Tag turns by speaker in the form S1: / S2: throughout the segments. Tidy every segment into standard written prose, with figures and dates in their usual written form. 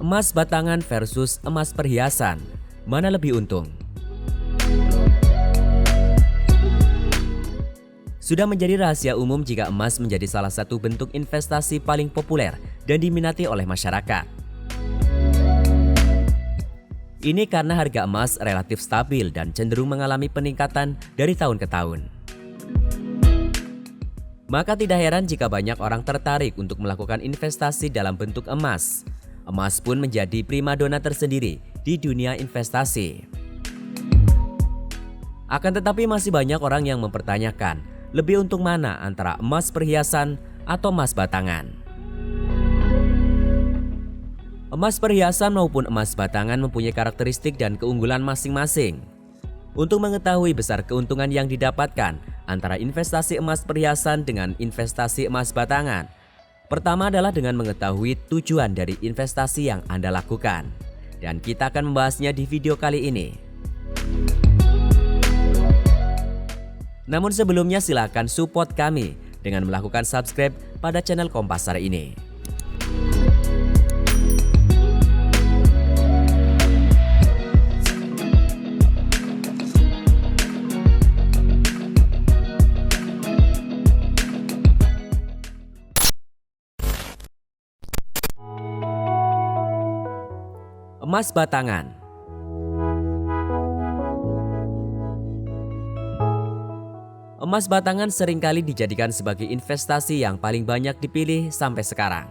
S1: Emas batangan versus emas perhiasan, mana lebih untung? Sudah menjadi rahasia umum jika emas menjadi salah satu bentuk investasi paling populer dan diminati oleh masyarakat. Ini karena harga emas relatif stabil dan cenderung mengalami peningkatan dari tahun ke tahun. Maka tidak heran jika banyak orang tertarik untuk melakukan investasi dalam bentuk emas. Emas pun menjadi primadona tersendiri di dunia investasi. Akan tetapi masih banyak orang yang mempertanyakan, lebih untung mana antara emas perhiasan atau emas batangan? Emas perhiasan maupun emas batangan mempunyai karakteristik dan keunggulan masing-masing. Untuk mengetahui besar keuntungan yang didapatkan antara investasi emas perhiasan dengan investasi emas batangan, pertama adalah dengan mengetahui tujuan dari investasi yang Anda lakukan. Dan kita akan membahasnya di video kali ini. Namun sebelumnya silakan support kami dengan melakukan subscribe pada channel Kompasar ini. Emas batangan. Emas batangan seringkali dijadikan sebagai investasi yang paling banyak dipilih sampai sekarang.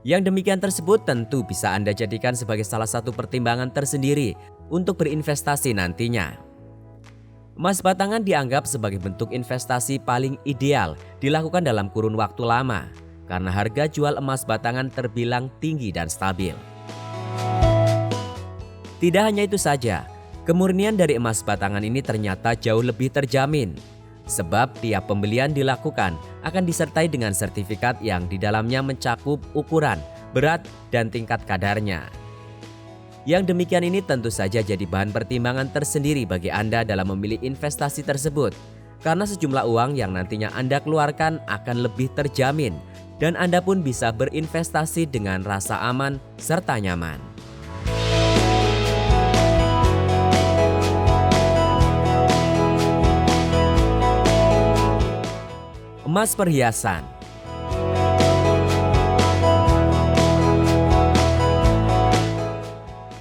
S1: Yang demikian tersebut tentu bisa Anda jadikan sebagai salah satu pertimbangan tersendiri untuk berinvestasi nantinya. Emas batangan dianggap sebagai bentuk investasi paling ideal dilakukan dalam kurun waktu lama karena harga jual emas batangan terbilang tinggi dan stabil. Tidak hanya itu saja, kemurnian dari emas batangan ini ternyata jauh lebih terjamin. Sebab tiap pembelian dilakukan akan disertai dengan sertifikat yang di dalamnya mencakup ukuran, berat, dan tingkat kadarnya. Yang demikian ini tentu saja jadi bahan pertimbangan tersendiri bagi Anda dalam memilih investasi tersebut. Karena sejumlah uang yang nantinya Anda keluarkan akan lebih terjamin dan Anda pun bisa berinvestasi dengan rasa aman serta nyaman. Emas perhiasan.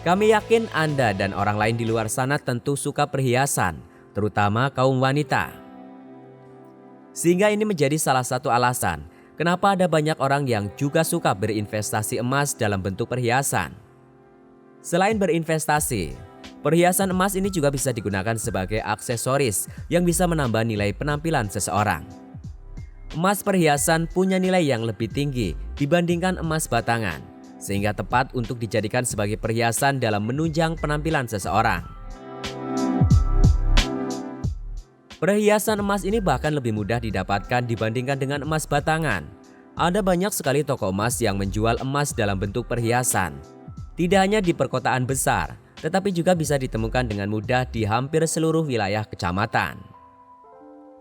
S1: Kami yakin Anda dan orang lain di luar sana tentu suka perhiasan, terutama kaum wanita. Sehingga ini menjadi salah satu alasan kenapa ada banyak orang yang juga suka berinvestasi emas dalam bentuk perhiasan. Selain berinvestasi, perhiasan emas ini juga bisa digunakan sebagai aksesoris yang bisa menambah nilai penampilan seseorang. Emas perhiasan punya nilai yang lebih tinggi dibandingkan emas batangan, sehingga tepat untuk dijadikan sebagai perhiasan dalam menunjang penampilan seseorang. Perhiasan emas ini bahkan lebih mudah didapatkan dibandingkan dengan emas batangan. Ada banyak sekali toko emas yang menjual emas dalam bentuk perhiasan. Tidak hanya di perkotaan besar, tetapi juga bisa ditemukan dengan mudah di hampir seluruh wilayah kecamatan.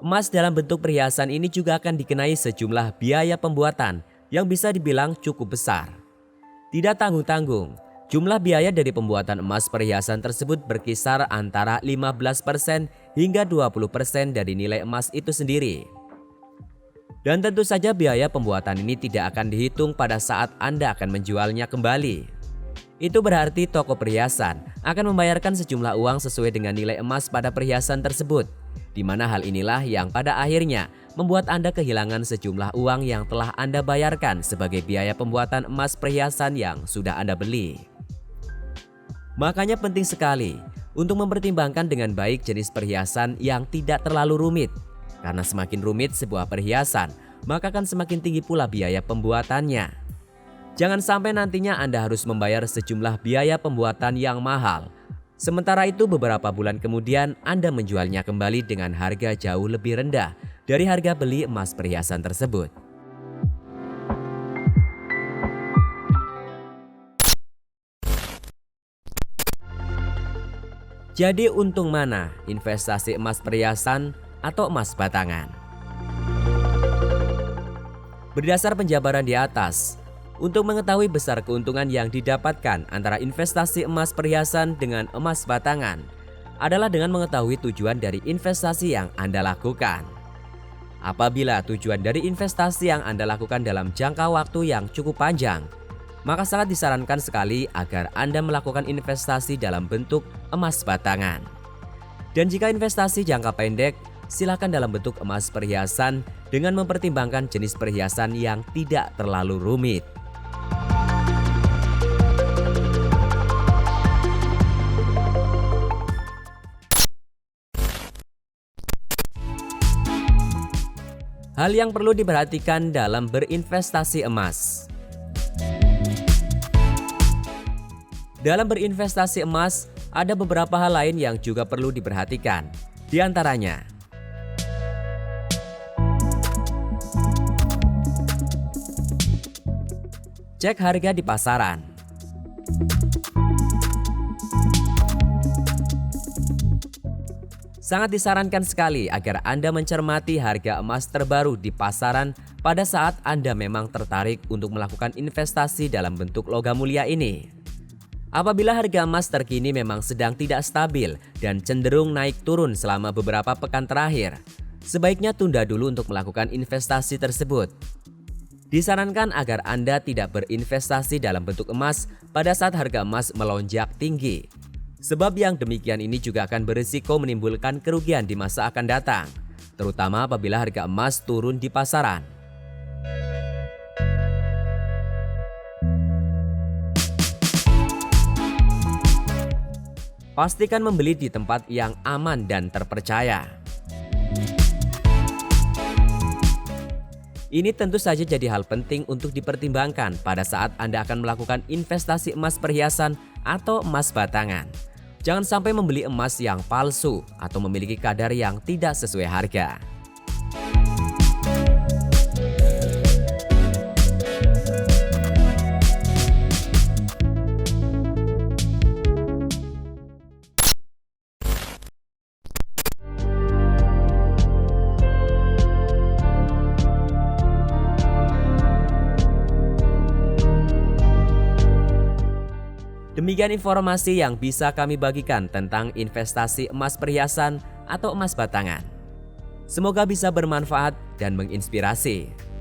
S1: Emas dalam bentuk perhiasan ini juga akan dikenai sejumlah biaya pembuatan yang bisa dibilang cukup besar. Tidak tanggung-tanggung, jumlah biaya dari pembuatan emas perhiasan tersebut berkisar antara 15% hingga 20% dari nilai emas itu sendiri. Dan tentu saja biaya pembuatan ini tidak akan dihitung pada saat Anda akan menjualnya kembali. Itu berarti toko perhiasan akan membayarkan sejumlah uang sesuai dengan nilai emas pada perhiasan tersebut. Di mana hal inilah yang pada akhirnya membuat Anda kehilangan sejumlah uang yang telah Anda bayarkan sebagai biaya pembuatan emas perhiasan yang sudah Anda beli. Makanya penting sekali untuk mempertimbangkan dengan baik jenis perhiasan yang tidak terlalu rumit. Karena semakin rumit sebuah perhiasan, maka akan semakin tinggi pula biaya pembuatannya. Jangan sampai nantinya Anda harus membayar sejumlah biaya pembuatan yang mahal. Sementara itu beberapa bulan kemudian Anda menjualnya kembali dengan harga jauh lebih rendah dari harga beli emas perhiasan tersebut. Jadi untung mana investasi emas perhiasan atau emas batangan? Berdasar penjabaran di atas, Untuk mengetahui besar keuntungan yang didapatkan antara investasi emas perhiasan dengan emas batangan adalah dengan mengetahui tujuan dari investasi yang Anda lakukan. Apabila tujuan dari investasi yang Anda lakukan dalam jangka waktu yang cukup panjang, maka sangat disarankan sekali agar Anda melakukan investasi dalam bentuk emas batangan. Dan jika investasi jangka pendek, silakan dalam bentuk emas perhiasan dengan mempertimbangkan jenis perhiasan yang tidak terlalu rumit. Hal yang perlu diperhatikan dalam berinvestasi emas. Dalam berinvestasi emas, ada beberapa hal lain yang juga perlu diperhatikan. Di antaranya, cek harga di pasaran. Sangat disarankan sekali agar Anda mencermati harga emas terbaru di pasaran pada saat Anda memang tertarik untuk melakukan investasi dalam bentuk logam mulia ini. Apabila harga emas terkini memang sedang tidak stabil dan cenderung naik turun selama beberapa pekan terakhir, sebaiknya tunda dulu untuk melakukan investasi tersebut. Disarankan agar Anda tidak berinvestasi dalam bentuk emas pada saat harga emas melonjak tinggi. Sebab yang demikian ini juga akan berisiko menimbulkan kerugian di masa akan datang, terutama apabila harga emas turun di pasaran. Pastikan membeli di tempat yang aman dan terpercaya. Ini tentu saja jadi hal penting untuk dipertimbangkan pada saat Anda akan melakukan investasi emas perhiasan atau emas batangan. Jangan sampai membeli emas yang palsu atau memiliki kadar yang tidak sesuai harga. Demikian informasi yang bisa kami bagikan tentang investasi emas perhiasan atau emas batangan. Semoga bisa bermanfaat dan menginspirasi.